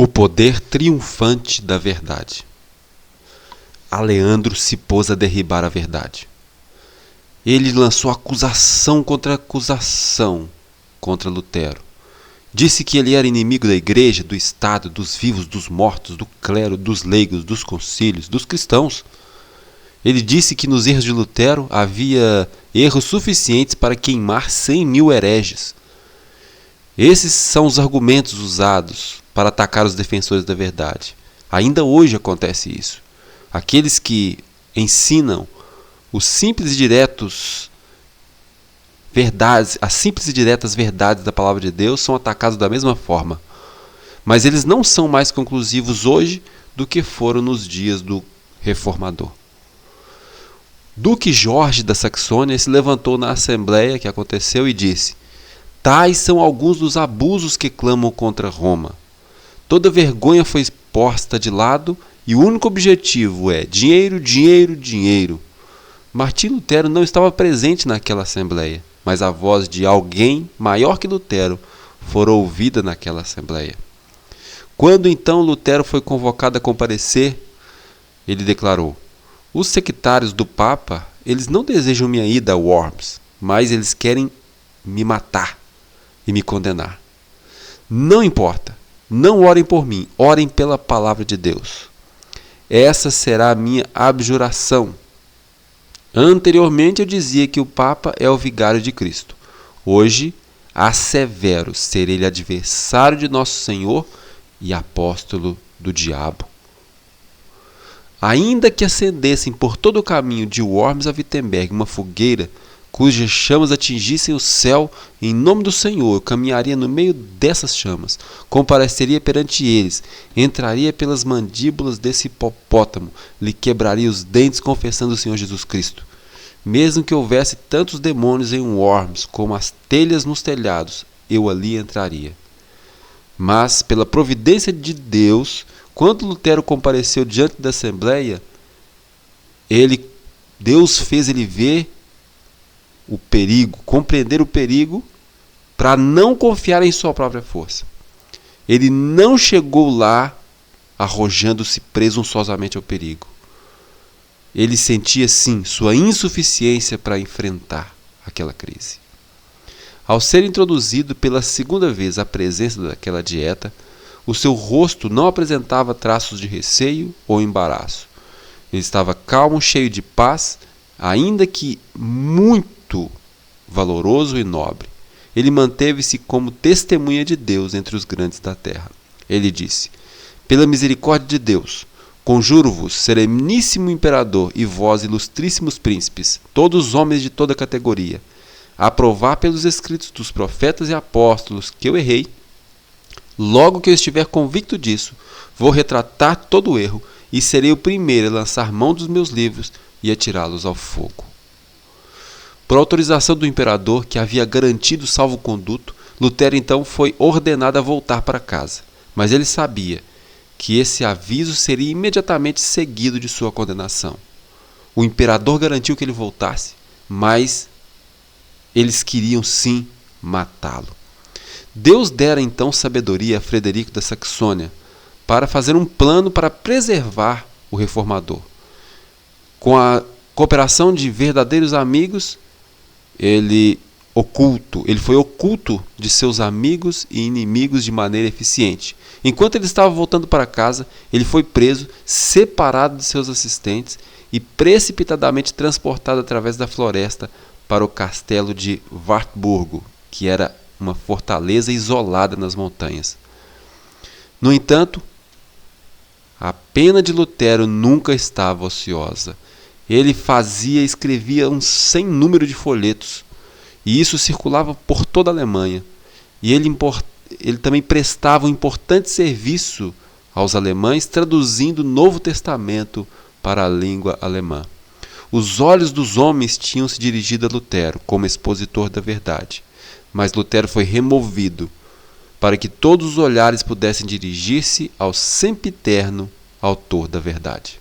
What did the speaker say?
O poder triunfante da verdade. Aleandro se pôs a derribar a verdade. Ele lançou acusação contra Lutero. Disse que ele era inimigo da igreja, do Estado, dos vivos, dos mortos, do clero, dos leigos, dos concílios, dos cristãos. Ele disse que nos erros de Lutero havia erros suficientes para queimar 100.000 hereges. Esses são os argumentos usados para atacar os defensores da verdade. Ainda hoje acontece isso. Aqueles que ensinam os simples e diretos verdades, as simples e diretas verdades da palavra de Deus são atacados da mesma forma. Mas eles não são mais conclusivos hoje do que foram nos dias do Reformador. Duque Jorge da Saxônia se levantou na assembleia que aconteceu e disse: tais são alguns dos abusos que clamam contra Roma. Toda vergonha foi posta de lado e o único objetivo é dinheiro, dinheiro, dinheiro. Martim Lutero não estava presente naquela assembleia, mas a voz de alguém maior que Lutero fora ouvida naquela assembleia. Quando então Lutero foi convocado a comparecer, ele declarou: os sectários do Papa, eles não desejam minha ida a Worms, mas eles querem me matar e me condenar. Não importa, não orem por mim, orem pela palavra de Deus. Essa será a minha abjuração. Anteriormente eu dizia que o Papa é o vigário de Cristo. Hoje assevero ser ele adversário de nosso Senhor e apóstolo do diabo. Ainda que acendessem por todo o caminho de Worms a Wittenberg uma fogueira, cujas chamas atingissem o céu, em nome do Senhor, eu caminharia no meio dessas chamas, compareceria perante eles, entraria pelas mandíbulas desse hipopótamo, lhe quebraria os dentes confessando o Senhor Jesus Cristo. Mesmo que houvesse tantos demônios em Worms como as telhas nos telhados, eu ali entraria. Mas, pela providência de Deus, quando Lutero compareceu diante da assembleia, Deus fez ele ver o perigo, compreender o perigo, para não confiar em sua própria força. Ele não chegou lá arrojando-se presunçosamente ao perigo. Ele sentia, sim, sua insuficiência para enfrentar aquela crise. Ao ser introduzido pela segunda vez à presença daquela dieta, o seu rosto não apresentava traços de receio ou embaraço. Ele estava calmo, cheio de paz, ainda que muito valoroso e nobre. Ele manteve-se como testemunha de Deus entre os grandes da terra. Ele disse: pela misericórdia de Deus, conjuro-vos, sereníssimo imperador e vós, ilustríssimos príncipes, todos os homens de toda categoria, a provar pelos escritos dos profetas e apóstolos que eu errei. Logo que eu estiver convicto disso, vou retratar todo o erro e serei o primeiro a lançar mão dos meus livros e atirá-los ao fogo. Por autorização do imperador, que havia garantido salvo-conduto, Lutero então foi ordenado a voltar para casa. Mas ele sabia que esse aviso seria imediatamente seguido de sua condenação. O imperador garantiu que ele voltasse, mas eles queriam sim matá-lo. Deus dera então sabedoria a Frederico da Saxônia para fazer um plano para preservar o reformador. Com a cooperação de verdadeiros amigos, ele foi oculto de seus amigos e inimigos de maneira eficiente. Enquanto ele estava voltando para casa, ele foi preso, separado de seus assistentes e precipitadamente transportado através da floresta para o castelo de Wartburgo, que era uma fortaleza isolada nas montanhas. No entanto, a pena de Lutero nunca estava ociosa. Ele escrevia um sem número de folhetos, e isso circulava por toda a Alemanha. E ele também prestava um importante serviço aos alemães, traduzindo o Novo Testamento para a língua alemã. Os olhos dos homens tinham se dirigido a Lutero como expositor da verdade, mas Lutero foi removido para que todos os olhares pudessem dirigir-se ao sempiterno autor da verdade.